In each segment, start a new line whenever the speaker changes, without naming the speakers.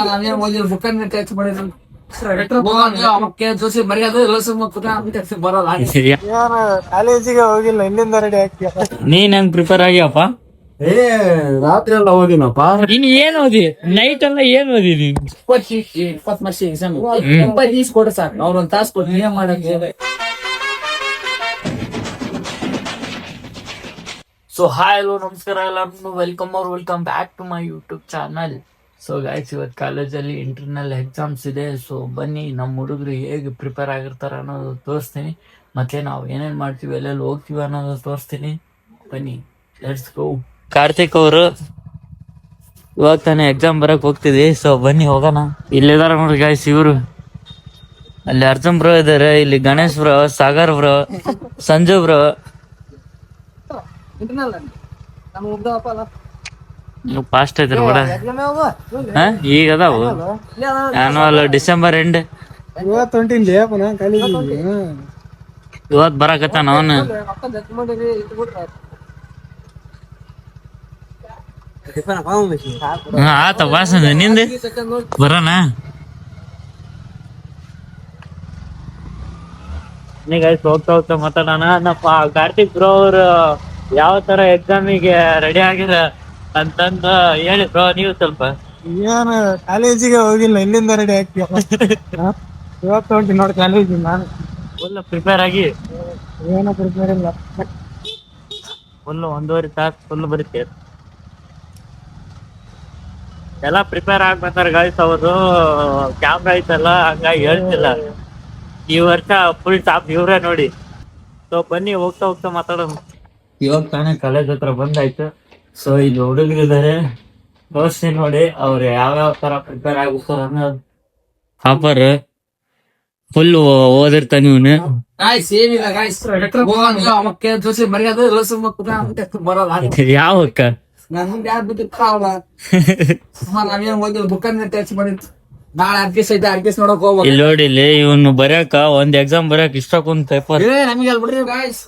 ನಾವೇನ್ ಓದಿಲ್ಲ ಬುಕ್ಕನ್ನ ಟಚ್ ಮಾಡಿದ್ರು ಜೋಸಿ ಬರೆಯೋದು ಬರಲ್ಲ.
ಕಾಲೇಜಿಗೆ ಹೋಗಿಲ್ಲ, ಇಲ್ಲಿಂದ ರೆಡಿ ಆಗ್ತೀಯ.
ನೀನ್ ಹೆಂಗ್ ಪ್ರಿಪೇರ್ ಆಗ್ಯಪ್ಪ?
ರಾತ್ರಿ ಎಲ್ಲ ಓದಿನಪ್ಪ.
ನೀನ್ ಏನ್ ಓದಿ? ನೈಟ್ ಎಲ್ಲ ಏನ್ ಓದಿ ನೀನ್?
20 ವರ್ಷ ಎಕ್ಸಾಮ್ 20 ಕೊಡ ಸಾಕು, ಅವ್ರ ಒಂದ್ ತಾಸು ಕೊಟ್ಟು ಏನ್ ಮಾಡಕ್ಕೆ.
ಸೊ ಹಾಯ್ ಹಲೋ ನಮಸ್ಕಾರ ಎಲ್ಲರಿಗೂ, welcome back to my YouTube channel. So guys, ಇವತ್ತು ಕಾಲೇಜಲ್ಲಿ ಇಂಟರ್ನಲ್ ಎಕ್ಸಾಮ್ಸ್ ಇದೆ. ಸೊ ಬನ್ನಿ ನಮ್ಮ ಹುಡುಗರು ಹೇಗೆ ಪ್ರಿಪೇರ್ ಆಗಿರ್ತಾರೆ ಅನ್ನೋದು ತೋರಿಸ್ತೀನಿ. ಮತ್ತೆ ನಾವು ಏನೇನು ಮಾಡ್ತೀವಿ, ಎಲ್ಲೆಲ್ಲಿ ಹೋಗ್ತೀವಿ ಅನ್ನೋದು ತೋರಿಸ್ತೀನಿ. ಬನ್ನಿ, ಲೆಟ್ಸ್ ಗೋ. ಕಾರ್ತಿಕ್ ಅವರು ಇವಾಗ ತಾನೇ ಎಕ್ಸಾಮ್ ಬರಕ್ ಹೋಗ್ತಿದ್ವಿ. ಸೊ ಬನ್ನಿ ಹೋಗೋಣ. ಇಲ್ಲಿದಾರ ನೋಡ್ರಿ ಗೈಸ್ ಇವರು. ಅಲ್ಲಿ ಅರ್ಜುನ್ ಬ್ರೋ ಇದಾರೆ, ಇಲ್ಲಿ Ganesh bro, Sagar bro, Sanju bro. ನೀವು ಫಾಸ್ಟ್ ಐತ್ರಿ ಬಿಡ. ಈಗ ಅದಾವು ಆನ್ಯುವಲ್ ಡಿಸೆಂಬರ್ ಎಂಡ್. ಇವತ್ ಬರಾಕತ್ತಾನ ಅವನು. ಆತ ಭಾಷಣ ನಿಂದ ಬರೋಣ. ಹೋಗ್ತಾ ಮಾತಾಡೋಣ. ಕಾರ್ತಿಕ್ ಬ್ರೋ ಅವ್ರು ಯಾವ ತರ ಎಕ್ಸಾಮಿಗೆ ರೆಡಿ ಆಗಿರ ಅಂತಂದು ಹೇಳಿ ಬ್ರೋ. ನೀವು ಸ್ವಲ್ಪ
ಏನು ಕಾಲೇಜಿಗೆ ಹೋಗಿಲ್ಲ, ಇಲ್ಲಿಂದ ರೆಡಿ ಆಗ್ತೀಯ. ಇವತ್ತು ಹೊಂಟಿ ನೋಡಿ ಕಾಲೇಜಿಗೆ. ನಾನು
ಫುಲ್ ಪ್ರಿಪೇರ್ ಆಗಿ
ಏನೋ ಪ್ರಿಪೇರ್ ಇಲ್ಲ.
ಫುಲ್ 1.5 ತಾಸು ಫುಲ್ ಬರುತ್ತೆ. ಎಲ್ಲ ಪ್ರಿಪೇರ್ ಆಗಿ ಬಂದಾರ ಗಾಯ್ಸ್. ಅವರು ಕ್ಯಾಮ್ರಾ ಐತಲ್ಲ, ಹಂಗಾಗಿ ಹೇಳ್ತಿಲ್ಲ. ಈ ವರ್ಷ ಫುಲ್ ಟಾಪ್ ಇವ್ರೆ ನೋಡಿ. ಸೊ ಬನ್ನಿ ಹೋಗ್ತಾ ಮಾತಾಡೋಣ. ಇವಾಗ ತಾನೇ ಕಾಲೇಜ್ ಹತ್ರ ಬಂದಾಯ್ತು. ಸೊ ಇಲ್ಲಿ ಹುಡುಗರಿದ್ದಾರೆ, ತೋರಿಸ್ತೀನಿ ನೋಡಿ ಅವ್ರು ಯಾವ್ಯಾವ ತರ ಪ್ರಿಪೇರ್ ಆಗಿರ್ತಾರ ಅನ್ನೋದು. ಹಾಪರ್ ಫುಲ್ ಓದಿರ್ತಾನೆ ಇವನು.
ಜೋಸಿ ಬರೆಯೋದು ಬರಲ್ಲ.
ಯಾವಕ್ಕ
ನಾವೇನ್ ಓದಿಲ್ಲ ಬುಕ್ಕನ್ನ ಟಚ್ ಮಾಡಿದ್ರು. ನಾಳೆ ಅರ್ಕೇಸ್ ಐತೆ, ಅರ್ಕೇಸ್ ನೋಡಕ್ ಹೋಗ್ಬೇಕು.
ಇಲ್ಲಿ ನೋಡಿ, ಇಲ್ಲಿ ಇವನು ಬರೆಯಕ ಒಂದ್ ಎಕ್ಸಾಮ್ ಬರೆಯಕ್ ಇಷ್ಟಕ್ಕೊಂದ್ ಪೇಪರ್.
ನಮಗೆ ಅಲ್ಲಿ ಬಿಡ್ರಿ ಗಾಯ್ಸ್.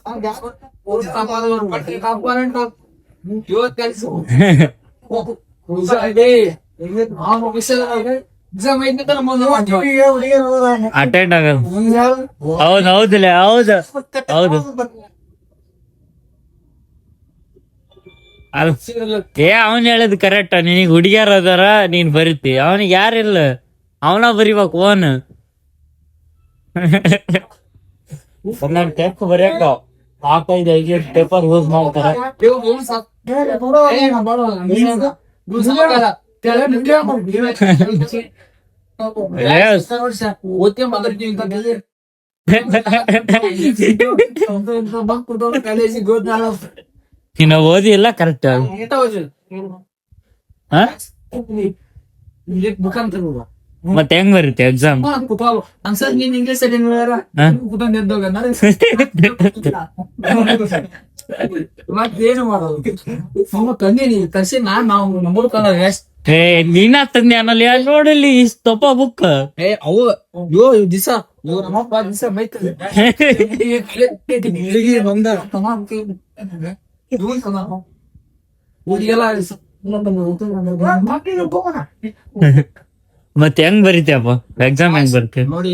ಅಟೆಂಡ್ ಆಗಲ್ಲ. ಹೌದಿಲ್ಲ, ಹೌದು. ಅವನ್ ಹೇಳದ್ ಕರೆಕ್ಟ್. ನಿನಗ್ ಹುಡುಗಿಯರ್ ಅದಾರ, ನೀನ್ ಬರಿತಿ. ಅವನಿಗೆ ಯಾರಿಲ್ಲ, ಅವನ ಬರಿಬೇಕು ಓನ್. ಟೆಕ್ ಬರೆಯಕ 4-5 ಪೇಪರ್ ಯೂಸ್ ಮಾಡ್ತಾರ. ಇನ್ನ ಓದಿ ಇಲ್ಲ ಕರೆಕ್ಟ್. ಮತ್ತೆ ಹೆಂಗ್ ಬರುತ್ತೆ ಎಕ್ಸಾಮ್?
ಮತ್ತೇನು ಮಾಡೋದು, ಕರ್ಸಿ
ನೀನಾ ತಂದೆ ಅನ್ನಲ್ಲ. ನೋಡಲಿ ತಪ್ಪ ಬುಕ್.
ಅವು ದಿವಸ ದಿವಸ ಬೈತದೆ.
ಮತ್ತೆ ಹೆಂಗ್ ಬರೀತಪ್ಪ ಎಕ್ಸಾಮ್? ಹೆಂಗ್ ಬರುತ್ತೆ
ನೋಡಿ,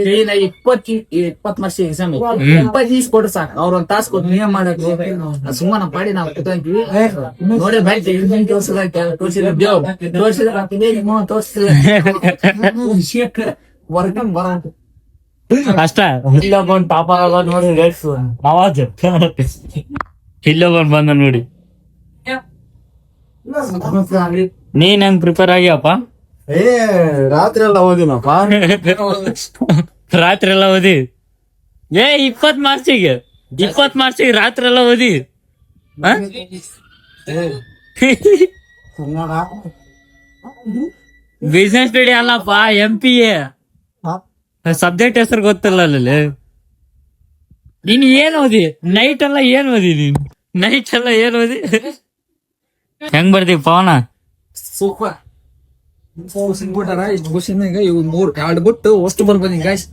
20 ವರ್ಷ ಎಕ್ಸಾಮ್ 20 ಕೊಡ್ರಿ ಸಾಕು, ಅವ್ರ ಒಂದ್ ತಾಸು ಕೊಟ್ಟು ಏನ್ ಮಾಡಕ್ಕೆ. ಸುಮ್ಮನೆ ಪಾಡಿ ನಾವು ಕೂತ್ಕೊಂತೀವಿ ನೋಡಿ. ಬೈತಿ ವರ್ಕಂಗ್ ಬರ
ಅಷ್ಟ. ಇಲ್ಲೊಬ್ಬನ್ ಟಾಪ ನೋಡಿ, ನವಾಜ್ ಇಲ್ಲೊಬ್ಬನ್ ಬಂದ ನೋಡಿ. ನೀನ್ ಹೆಂಗ್ ಪ್ರಿಪೇರ್ ಆಗ್ಯಪ್ಪ?
ರಾತ್ರಿ ಎಲ್ಲ ಓದಿನಪ್ಪ.
ರಾತ್ರಿ ಎಲ್ಲ ಓದಿ 20 ಮಾರ್ಚಿಗೆ ರಾತ್ರಿ ಎಲ್ಲ ಓದಿ. ಬಿಸ್ನೆಸ್ ಸ್ಟಡಿ ಅಲ್ಲಪ್ಪ, MPA ಸಬ್ಜೆಕ್ಟ್ ಹೆಸರು ಗೊತ್ತಿಲ್ಲ ಅಲ್ಲಿ. ನೀನ್ ಏನ್ ಓದಿ? ನೈಟ್ ಎಲ್ಲ ಏನ್ ಓದಿ? ಹೆಂಗ್ ಬರ್ತೀವಿ ಪವನ?
ಸೂಪರ್. ಇಷ್ಟು ಕ್ವಶನ್ ಇವ್ 2 ಬಿಟ್ಟು ಅಷ್ಟು ಬರ್ಬಂದಿ ಗಾಯ್ಸ್.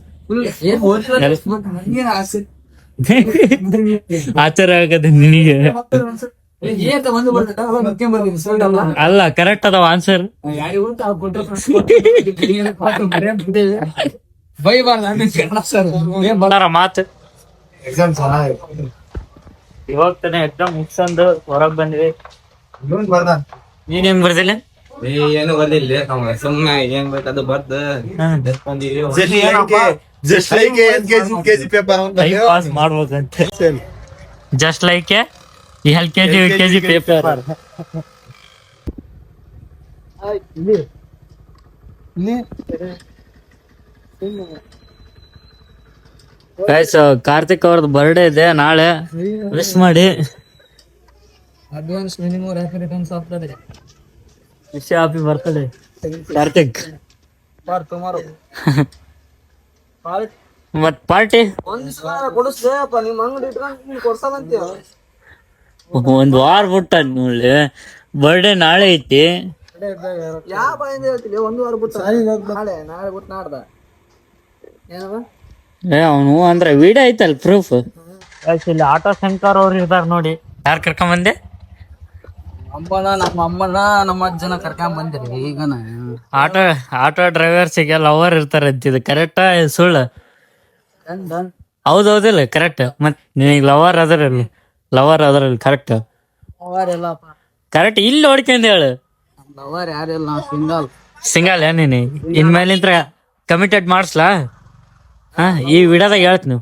ಆಚಾರ ಆಗತ್ತೆ ನಿನಗೆ.
ಏತ ಬಂದು ಬರ್ತದ ಮುಖ್ಯ ಬರ್ತೀನಿ ಸುಳ್ಳು ಅಲ್ಲ
ಅಲ್ಲ ಕರೆಕ್ಟ್ ಅದಾವ ಆನ್ಸರ್.
ಯಾರಿಗೂ ತಾವು ಕೊಟ್ಟರೆ ಬೈಬಾರ್ದು ಸರ್
ಮಾತು
ಎಕ್ಸಾಮ್ ಚೆನ್ನಾಗಿ
ಇವಾಗ ತಾನೇ ಎಕ್ಸಾಮ್ ಮುಗ್ಸಂದು ಹೊರಗ್ ಬಂದ್ವಿ.
ಬರ್ದ
ನೀನೇನ್ ಬರ್ದಿಲ್ಲ?
ಏನು ಬಂದಿಲ್ಲ ನಮ್ಗೆ ಸುಮ್ಮನೆ ಏನ್ ಬೇಕದು ಬರ್ದು
just like KG paper
time pass ಮಾಡ್ಬೇಕಂತ. Just like LKG paper. Guys Karthik ಅವ್ರದ್ದು ಬರ್ಡೇ ಇದೆ ನಾಳೆ, ವಿಶ್ ಮಾಡಿ.
ಅಡ್ವಾನ್ಸ್ ಮಿನಿಮಮ್ ರೆಫರೆನ್ಸ್ ಆಗ್ತದೆ
wish happy birthday Karthik.
Tomorrow
ಮತ್ ಪಾರ್ಟಿ
ಕೊಡಿಸ್ಲೇಪ್ಪ ನಿಮ್ಮ ಅಂಗಡಿ ಇಟ್ಕೊಂಡು ಕೊಡ್ಸಲ್ಲಂತೀವ.
ಒಂದ್ ವಾರ ಬಿಟ್ಟ ನೋಡಿ, ಬರ್ಡೇ ನಾಳೆ ಐತಿ.
ಯಾವ ಬಾಯಿಂದ ಹೇಳ್ತಿಲ್ಲ, ಒಂದು ವಾರ ಬಿಟ್ಟು ನಾಳೆ ಬಿಟ್ಟು ನಾಡ್ದ ಏನವ
ಅವನು ಅಂದ್ರೆ ವಿಡಿಯೋ ಐತಲ್ ಪ್ರೂಫ್. ಇಲ್ಲಿ ಆಟೋ ಶಂಕರ್ ಅವ್ರು ಇದಾರ ನೋಡಿ. ಯಾರು ಕರ್ಕೊಂಡ್ ಬಂದೆ?
ನಮ್ಮ ಅಮ್ಮನ ನಮ್ಮ ಅಜ್ಜನ ಕರ್ಕೊಂಡ್ ಬಂದಿರಿ. ಈಗ
ಆಟೋ ಡ್ರೈವರ್ಸಿಗೆ ಲವರ್ ಇರ್ತಾರ ಅಂತಿದ್ ಕರೆಕ್ಟ್ ಸುಳ್ಳು? ಹೌದೌದಿಲ್ಲ ಕರೆಕ್ಟ್. ಮತ್ ನಿನಗ್ ಲವರ್ ಅದರಲ್ಲಿ ಕರೆಕ್ಟ್
ಅವರೆಲ್ಲಪ್ಪ
ಕರೆಕ್ಟ್ ಇಲ್ಲಿ ನೋಡ್ಕೊಂಡ್ ಹೇಳು.
ಲವರ್ ಯಾರಿಲ್ಲ, ಸಿಂಗಲ್
ಸಿಂಗಲ್ ನೀನು ಇನ್ಮೇಲಿಂತ್ರ ಕಮಿಟೆಡ್ ಮಾಡಿಸ್ಲಾ? ಈ ವಿಡಿಯೋದಾಗ ಹೇಳ್ತೀನಿ.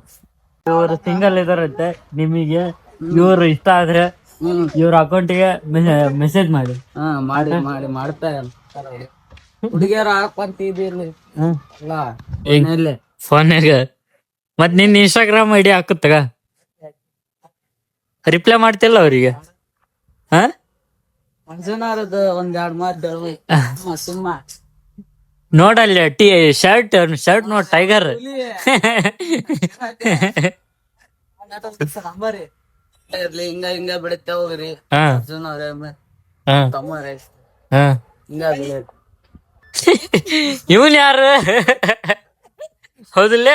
ಇವರು ಸಿಂಗಲ್ ಇದಾರಂತೆ, ನಿಮಗೆ ಇವ್ರು ಇಷ್ಟ ಆದ್ರೆ ಇವ್ರ ಅಕೌಂಟಿಗೆ ಮೆಸೇಜ್ ಮಾಡಿ.
ಮಾಡಿ ಮಾಡಿ ಮಾಡ್ತಾ ಹುಡುಗಿಯರ ಹಾಕ್ಬಂತಿದ್ದಿರ್ಲಿ ಅಲ್ಲ
ಫೋನ್ಯಾಗ. ಮತ್ ನಿನ್ ಇನ್ಸ್ಟಾಗ್ರಾಮ್ ಐಡಿ ಹಾಕುತ್ತಗ ರಿಪ್ಲೈ ಮಾಡ್ತಿಲ್ಲ ಅವ್ರಿಗೆ.
ಮಂಜುನಾರದು ಒಂದ್ ಎರಡ್ ಮಾತು ಸುಮ್ಮ
ನೋಡಲ್ಲಿ ಶರ್ಟ್ ನೋಡ್ ಟೈಗರ್.
ನಂಬರಿ ಇರ್ಲಿ, ಹಿಂಗ ಬಿಡುತ್ತೆ ಹೋಗ್ರಿ. ಮಂಜುನಾರ ತಮ್ಮರೇ ಹಿಂಗ ಬೆಳೆಯುತ್ತೆ.
ಇವನ್ ಯಾರು? ಹೌದಿಲ್ಲ,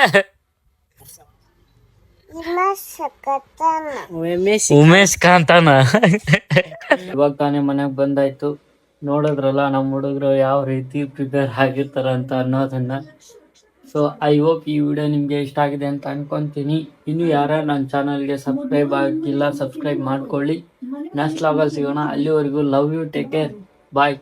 ಉಮೇಶ್ ಕಾಂತಾನ. ಇವಾಗ ತಾನೇ ಮನೆಗ್ ಬಂದಾಯ್ತು. ನೋಡಿದ್ರಲ್ಲ ನಮ್ಮ ಹುಡುಗರು ಯಾವ ರೀತಿ ಪ್ರಿಪೇರ್ ಆಗಿರ್ತಾರ ಅಂತ ಅನ್ನೋದನ್ನ. ಸೊ ಐ ಹೋಪ್ ಈ ವಿಡಿಯೋ ನಿಮ್ಗೆ ಇಷ್ಟ ಆಗಿದೆ ಅಂತ ಅನ್ಕೊಂತೀನಿ. ಇನ್ನು ಯಾರ ನನ್ನ ಚಾನಲ್ಗೆ ಸಬ್ಸ್ಕ್ರೈಬ್ ಆಗಿಲ್ಲ, ಸಬ್ಸ್ಕ್ರೈಬ್ ಮಾಡ್ಕೊಳ್ಳಿ. ನೆಕ್ಸ್ಟ್ ಲಾಗಲ್ಲಿ ಸಿಗೋಣ. ಅಲ್ಲಿವರೆಗೂ love you, take care, bye.